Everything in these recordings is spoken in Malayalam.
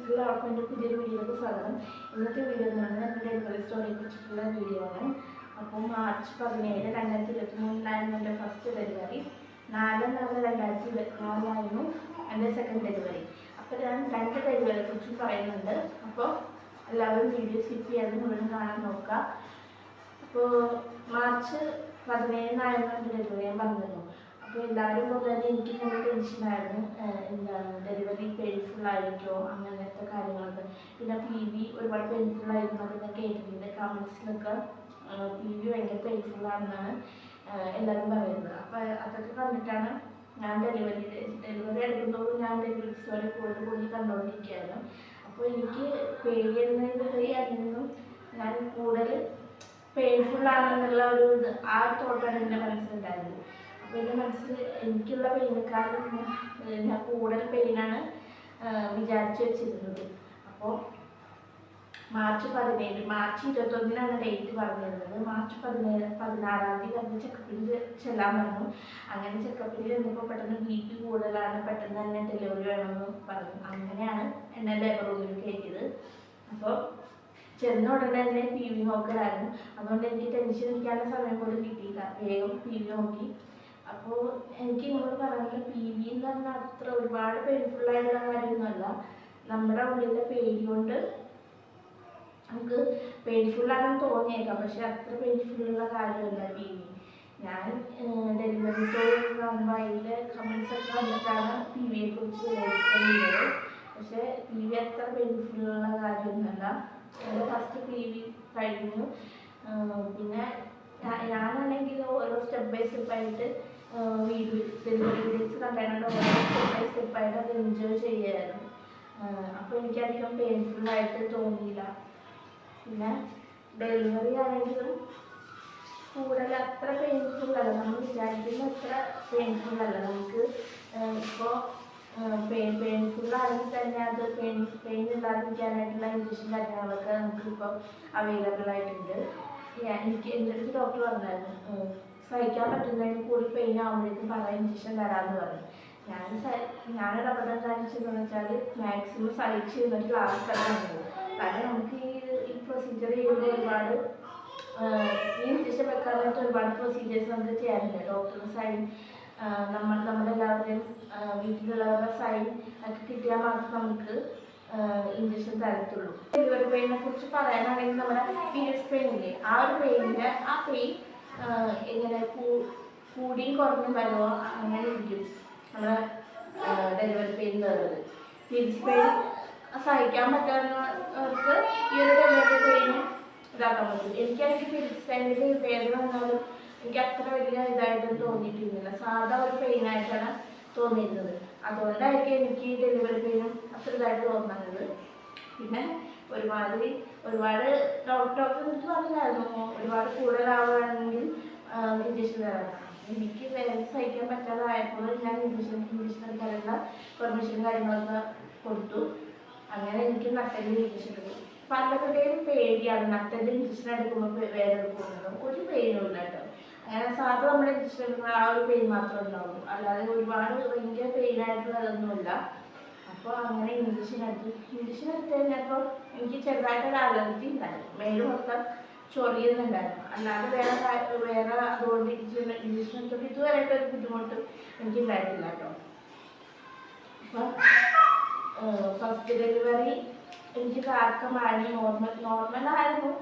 എല്ലാവർക്കും എൻ്റെ പുതിയൊരു വീഡിയോയിലേക്ക് സ്വാഗതം. ഇന്നത്തെ വീഡിയോ എന്ന് പറഞ്ഞാൽ എൻ്റെ ഡെലിവറി സ്റ്റോറിയെ കുറിച്ചിട്ടുള്ള വീഡിയോ ആണ്. അപ്പോൾ മാർച്ച് 17, 2023 എൻ്റെ ഫസ്റ്റ് ഡെലിവറി. 4/4/2024 എൻ്റെ സെക്കൻഡ് ഡെലിവറി. അപ്പോൾ ഞാൻ 2 ഡെലിവറിയെ കുറിച്ച് പറയുന്നുണ്ട്. അപ്പോൾ എല്ലാവരും വീഡിയോ സ്കിപ്പ് ചെയ്യാതെ മുഴുവൻ കാണാൻ നോക്കുക. അപ്പോൾ മാർച്ച് 17 എൻ്റെ ഡെലിവറി ഞാൻ പറഞ്ഞിരുന്നു. അപ്പോൾ എല്ലാവരും പൊതുവെ എനിക്ക് നല്ല ടെൻഷനായിരുന്നു, എന്താണ് ഡെലിവറി പെയിൻഫുൾ ആയിരിക്കുമോ അങ്ങനത്തെ കാര്യങ്ങളൊക്കെ. പിന്നെ PV ഒരുപാട് പെയിൻഫുൾ ആയിരുന്നു എന്നൊക്കെ ഞാൻ കേട്ടിട്ടുണ്ട്. കമൻസിലൊക്കെ PV ഭയങ്കര പെയിൻഫുള്ളാണെന്നാണ് എല്ലാവരും പറയുന്നത്. അപ്പോൾ അതൊക്കെ കണ്ടിട്ടാണ് ഞാൻ ഡെലിവറി എടുക്കുമ്പോൾ ഞാൻ ഡെലിവറി സ്റ്റോറി കൂടുതൽ കണ്ടുകൊണ്ടിരിക്കുകയായിരുന്നു. അപ്പോൾ എനിക്ക് പേടിയെന്നതിലുപരി അതിൽ നിന്നും ഞാൻ കൂടുതൽ പെയിൻഫുള്ളാണെന്നുള്ള ഒരു ആ തോട്ടാണ് എൻ്റെ മനസ്സിലുണ്ടായിരുന്നത്. അപ്പോൾ എൻ്റെ മനസ്സിൽ എനിക്കുള്ള പെയിനേക്കാളും ഞാൻ കൂടുതൽ പെയിനാണ് വിചാരിച്ചു വെച്ചിരുന്നത്. അപ്പോൾ മാർച്ച് 21 ഡേറ്റ് പറഞ്ഞിരുന്നത്. മാർച്ച് 16 പറഞ്ഞ് ചെക്കപ്പിന് ചെല്ലാൻ പറഞ്ഞു. അങ്ങനെ ചെക്കപ്പിന് ചെന്നപ്പോൾ പെട്ടെന്ന് BP കൂടുതലാണ്, പെട്ടെന്ന് തന്നെ ഡെലിവറി വേണമെന്ന് പറഞ്ഞു. അങ്ങനെയാണ് എന്നെ ലേബർ റൂമിൽ കയറ്റിയത്. അപ്പോൾ ചെന്ന ഉടനെ തന്നെ PV നോക്കലായിരുന്നു. അതുകൊണ്ട് എനിക്ക് ടെൻഷൻ ഇരിക്കാനുള്ള സമയം പോലും കിട്ടിയില്ല. വേഗം PV നോക്കി. അപ്പോൾ എനിക്ക് നിങ്ങൾ പറയുന്നത് PV എന്ന് പറഞ്ഞാൽ അത്ര ഒരുപാട് പെയിൻഫുള്ളായിട്ടുള്ള കാര്യമൊന്നുമല്ല. നമ്മുടെ ഉള്ളിലെ പേടി കൊണ്ട് നമുക്ക് പെയിൻഫുള്ളാണെന്ന് തോന്നിയേക്കാം, പക്ഷെ അത്ര പെയിൻഫുള്ളുള്ള കാര്യമല്ല PV. ഞാൻ ഡെലിവറി സ്റ്റോറി കാണുമ്പോൾ അതിൻ്റെ കമൻസൊക്കെ വന്നിട്ടാണ് PVയെ കുറിച്ച് വിലയിരുത്തുന്നത്. പക്ഷേ PV അത്ര പെയിൻഫുള്ളുള്ള കാര്യമൊന്നുമല്ല. എൻ്റെ ഫസ്റ്റ് PV കഴിഞ്ഞു. പിന്നെ ഞാനാണെങ്കിൽ ഓരോ സ്റ്റെപ്പ് ബൈ സ്റ്റെപ്പായിട്ട് ഡെലിവറി വീഡിയോസ് കണ്ടായിട്ട് ഓരോ സ്റ്റെപ്പ് ബൈ സ്റ്റെപ്പായിട്ട് അത് എൻജോയ് ചെയ്യായിരുന്നു. അപ്പോൾ എനിക്കധികം പെയിൻഫുള്ളായിട്ട് തോന്നിയില്ല. പിന്നെ ഡെലിവറി ആണെങ്കിലും കൂടുതൽ അത്ര പെയിൻഫുള്ളല്ല, നമ്മൾ വിചാരിക്കുന്ന അത്ര പെയിൻഫുള്ളല്ല. നമുക്ക് ഇപ്പോൾ പെയിൻഫുള്ളാണെങ്കിൽ തന്നെ അത് പെയിൻ ഇല്ലാതിരിക്കാനായിട്ടുള്ള ഇഞ്ചക്ഷൻ കാര്യങ്ങളൊക്കെ നമുക്കിപ്പോൾ അവൈലബിൾ ആയിട്ടുണ്ട്. എനിക്ക് എൻ്റെ അടുത്ത് ഡോക്ടർ പറഞ്ഞായിരുന്നു, സഹിക്കാൻ പറ്റുന്നതിന് കൂടി പെയിൻ ആകുമ്പോഴേക്കും ഇഞ്ചക്ഷൻ തരാമെന്ന് പറഞ്ഞു. ഞാനൊരു അബദ്ധം കാണിച്ചതെന്ന് വെച്ചാൽ മാക്സിമം സഹിച്ച് നിന്നിട്ട് ലാസ്റ്റാണ് വന്നത്. കാരണം നമുക്ക് ഈ പ്രൊസീജിയർ ചെയ്യുമ്പോൾ ഒരുപാട് ഈ ഇഞ്ചക്ഷൻ വെക്കാനായിട്ട് ഒരുപാട് പ്രൊസീജിയേഴ്സ് നമുക്ക് ചെയ്യാറുണ്ട്. ഡോക്ടറുടെ സൈൻ, നമ്മളെല്ലാവരുടെയും വീട്ടിലുള്ളവരുടെ സൈൻ ഒക്കെ കിട്ടിയാൽ മാത്രം നമുക്ക് ഇഞ്ചക്ഷൻ തരത്തുള്ളൂ. ഡെലിവറി പെയിനെ കുറിച്ച് പറയാനാണെങ്കിൽ നമ്മുടെ പീരിയഡ്സ് പെയിൻ ഇല്ലേ, ആ ഒരു പെയിനിൻ്റെ പെയിൻ ഇങ്ങനെ കൂടിയും കുറഞ്ഞും വരുമോ അങ്ങനെ ഇരിക്കും നമ്മുടെ ഡെലിവറി പെയിൻ വരുന്നത്. പീരിയഡ്സ് പെയിൻ സഹിക്കാൻ പറ്റാവുന്നവർക്ക് ഈ ഒരു ഡെലിവറി പെയിൻ ഇതാക്കാൻ പറ്റും. എനിക്കാണെങ്കിൽ പീരിയഡ്സ് ടൈമിൽ വേദന വന്നാലും എനിക്ക് അത്ര വലിയ ഇതായിട്ടൊന്നും തോന്നിയിട്ടില്ല. സാധാ ഒരു പെയിനായിട്ടാണ് തോന്നിയിരുന്നത്. അതുകൊണ്ടായിരിക്കും എനിക്ക് ഈ ഡെലിവറി പെയിനും അത്ര ഇതായിട്ട് തോന്നുന്നത്. പിന്നെ ഒരുപാട് ഡോക്ടർ എനിക്ക് പറഞ്ഞായിരുന്നു, ഒരുപാട് കൂടുതലാവുകയാണെങ്കിൽ ഇഞ്ചക്ഷൻ തരാം. എനിക്ക് വേദന സഹിക്കാൻ പറ്റാതായപ്പോൾ ഞാൻ ഇഞ്ചക്ഷൻ എടുക്കാനുള്ള പെർമിഷൻ കാര്യങ്ങളൊക്കെ കൊടുത്തു. അങ്ങനെ എനിക്ക് നട്ടലിൽ ഇഞ്ചക്ഷൻ എടുക്കും. പലരുടെയും പേടിയാണ് നട്ടലിൽ ഇഞ്ചക്ഷൻ എടുക്കുമ്പോൾ വേദന എടുക്കുന്നത്. ഒരു പെയിനും ഇല്ല കേട്ടോ. അങ്ങനെ സാധാരണ നമ്മുടെ ഇഞ്ചക്ഷൻ എടുക്കുമ്പോൾ ആ ഒരു പെയിൻ മാത്രമേ ഉണ്ടാവുള്ളൂ, അല്ലാതെ ഒരുപാട് ഭയങ്കര പെയിനായിട്ടുള്ളതൊന്നുമില്ല. അപ്പോൾ അങ്ങനെ ഇഞ്ചക്ഷൻ എടുത്ത് കഴിഞ്ഞപ്പോൾ എനിക്ക് ചെറുതായിട്ടൊരു അലർജി ഉണ്ടായിരുന്നു. മേല് മൊത്തം ചൊറിയുന്നുണ്ടായിരുന്നു. അല്ലാതെ വേറെ അതുകൊണ്ട് ഇഞ്ചക്ഷൻ എടുത്തിട്ട് ഇതുവരെയായിട്ടൊരു ബുദ്ധിമുട്ടും എനിക്ക് ഉണ്ടായിട്ടില്ല കേട്ടോ. അപ്പം ഫസ്റ്റ് ഡെലിവറി എനിക്ക് കാർക്കമാണ്, നോർമലായിരുന്നു.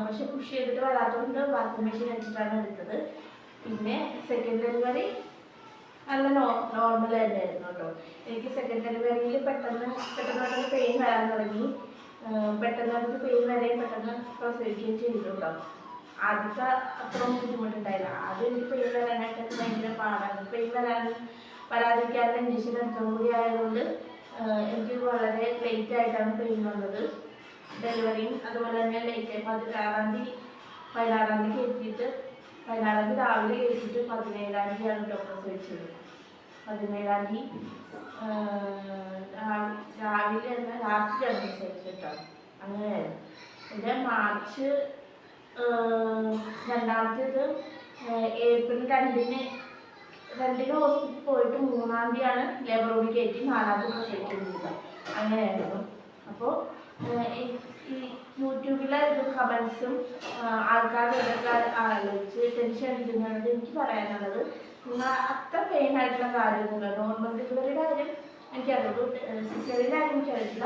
പക്ഷെ പുഷ് ചെയ്തിട്ട് വരാത്തതുകൊണ്ട് വാക്യൂം മെഷീൻ എടുത്തിട്ടാണ് എടുത്തത്. പിന്നെ സെക്കൻഡ് ഡെലിവറി നല്ല നോർമൽ തന്നെയായിരുന്നു കേട്ടോ. എനിക്ക് സെക്കൻഡ് ഡെലിവറിയിൽ പെട്ടെന്ന് പെയിൻ വരാൻ തുടങ്ങി. പെട്ടെന്ന് പെയിൻ വരെയും പെട്ടെന്ന് പ്രസവിക്കുകയും ചെയ്തിട്ടുണ്ടോ. ആദ്യത്തെ അത്രയും ബുദ്ധിമുട്ടുണ്ടായില്ല. ആദ്യം എനിക്ക് പെയിൻ വരാനായിട്ടൊക്കെ ഭയങ്കര പാടാണ്. പെയിൻ വരാതിരിക്കാനുള്ള ഇഞ്ചക്ഷൻ എടുത്തതും കൂടി ആയതുകൊണ്ട് എനിക്ക് വളരെ ലേറ്റ് ആയിട്ടാണ് പെയിൻ വന്നത്. ഡെലിവറിയും അതുപോലെ തന്നെ ലേറ്റായി. 16 കയറ്റിയിട്ട് 16 രാവിലെ കയറ്റിയിട്ട് 17 കേട്ടോ പ്രസവിച്ചത്. 17 രാവിലെ തന്നെ രാത്രിയാണ് പ്രസവിച്ചിട്ടോ. അങ്ങനെയായിരുന്നു. പിന്നെ മാർച്ച് 2 ഏപ്രിൽ 2 ഹോസ്പിറ്റലിൽ പോയിട്ട് 3 ലേബർ റൂമിൽ കയറ്റി 4 പ്രസവിക്കുന്നത്. അങ്ങനെയായിരുന്നു. അപ്പോൾ ഈ യൂട്യൂബിലെ കമൻസും ആൾക്കാരുടെ ഇതൊക്കെ ആലോചിച്ച് ടെൻഷൻ അടിക്കുന്നതുകൊണ്ട് എനിക്ക് പറയാനുള്ളത്, നിങ്ങൾ അത്ര പെയിൻ ആയിട്ടുള്ള കാര്യമൊന്നുമില്ല. നോർമൽ ഡെലിവറിയുടെ കാര്യം എനിക്കറിയുള്ളൂ, സിസേറിയൻ്റെ കാര്യം എനിക്കറിയില്ല.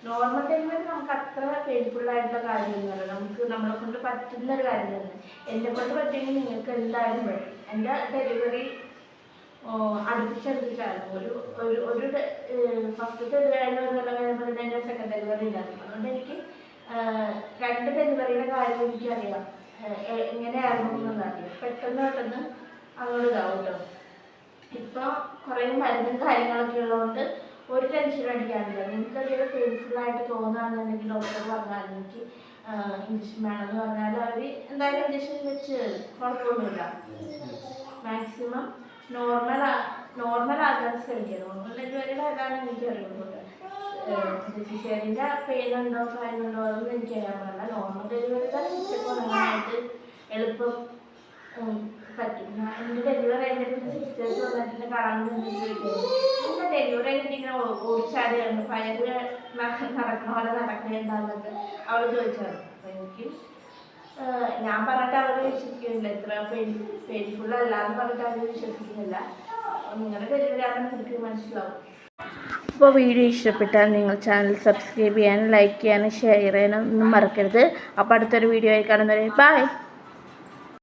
നോർമൽ ഡെലിവറി നമുക്ക് അത്ര പെയിൻഫുൾ ആയിട്ടുള്ള കാര്യമൊന്നുമല്ല, നമുക്ക് നമ്മളെ കൊണ്ട് പറ്റുന്ന ഒരു കാര്യം തന്നെ. എന്നെ കൊണ്ട് പറ്റുമെങ്കിൽ നിങ്ങൾക്ക് എന്തായാലും പറ്റും. എൻ്റെ ഡെലിവറി അടുപ്പിച്ചടുപ്പിച്ചായിരുന്നു. ഒരു ഫസ്റ്റത്തെ ഡെലിവറി ഒരു കൊല്ലം കഴിയുമ്പോൾ തന്നെ എൻ്റെ സെക്കൻഡ് ഡെലിവറി ഉണ്ടായിരുന്നു. അതുകൊണ്ട് എനിക്ക് 2 ഡെലിവറിയുടെ കാര്യം എനിക്കറിയാം, എങ്ങനെയായിരുന്നു എന്നുള്ളതറിയാം. പെട്ടെന്ന് അങ്ങോട്ട് ഇതാവും കേട്ടോ. ഇപ്പോൾ കുറേ മരുന്നും കാര്യങ്ങളൊക്കെ ഉള്ളതുകൊണ്ട് ഒരു ടെൻഷൻ അടിക്കാനില്ല. നിങ്ങൾക്ക് അതൊരു പെയിൻഫുള്ളായിട്ട് തോന്നുകയാണെന്നുണ്ടെങ്കിൽ ഡോക്ടർ പറഞ്ഞാൽ എനിക്ക് ഇഞ്ചക്ഷൻ വേണമെന്ന് പറഞ്ഞാൽ അവർ എന്തായാലും ഇഞ്ചക്ഷൻ വെച്ച് കുഴപ്പമൊന്നുമില്ല. മാക്സിമം നോർമൽ ആകാൻ ശ്രമിക്കുക. നോർമൽ ഡെലിവറിയുടെ ഏതാണ് എനിക്കറിയുള്ളൂ. സിസേറിയൻ്റെ പെയിനുണ്ടോ കാര്യമുണ്ടോ അതൊന്നും എനിക്കറിയാൻ പാടില്ല. നോർമൽ ഡെലിവറിയുടെ സിസ്റ്റൊക്കെ ഉണങ്ങാനായിട്ട് എളുപ്പം പറ്റും. എൻ്റെ ഡെലിവറി കഴിഞ്ഞിട്ട് സിസ്റ്റേഴ്സ് വന്നിട്ട് കാണാൻ ചോദിക്കുന്നത്, ഡെലിവറി കഴിഞ്ഞിട്ട് ഇങ്ങനെ ഓടിച്ചാടിയാണ് ഫയറ് നടക്കണ പോലെ നടക്കണേണ്ടാന്നൊക്കെ അവൾ ചോദിച്ചത്. അപ്പോൾ എനിക്ക് ഞാൻ പറഞ്ഞിട്ട് അവർ വിശ്വസിക്കുന്നില്ല, ഇത്ര പെയിൻഫുൾ അല്ല എന്ന് പറഞ്ഞിട്ട് അവർ വിശ്വസിക്കുന്നില്ല. നിങ്ങളുടെ ഡെലിവറി ആകുമ്പോൾ നിങ്ങൾക്ക് മനസ്സിലാവും. അപ്പോൾ വീഡിയോ ഇഷ്ടപ്പെട്ടാൽ നിങ്ങൾ ചാനൽ സബ്സ്ക്രൈബ് ചെയ്യാനും ലൈക്ക് ചെയ്യാനും ഷെയർ ചെയ്യാനും ഒന്നും മറക്കരുത്. അപ്പോൾ അടുത്തൊരു വീഡിയോ ആയി കാണുന്നവരെ ബൈ.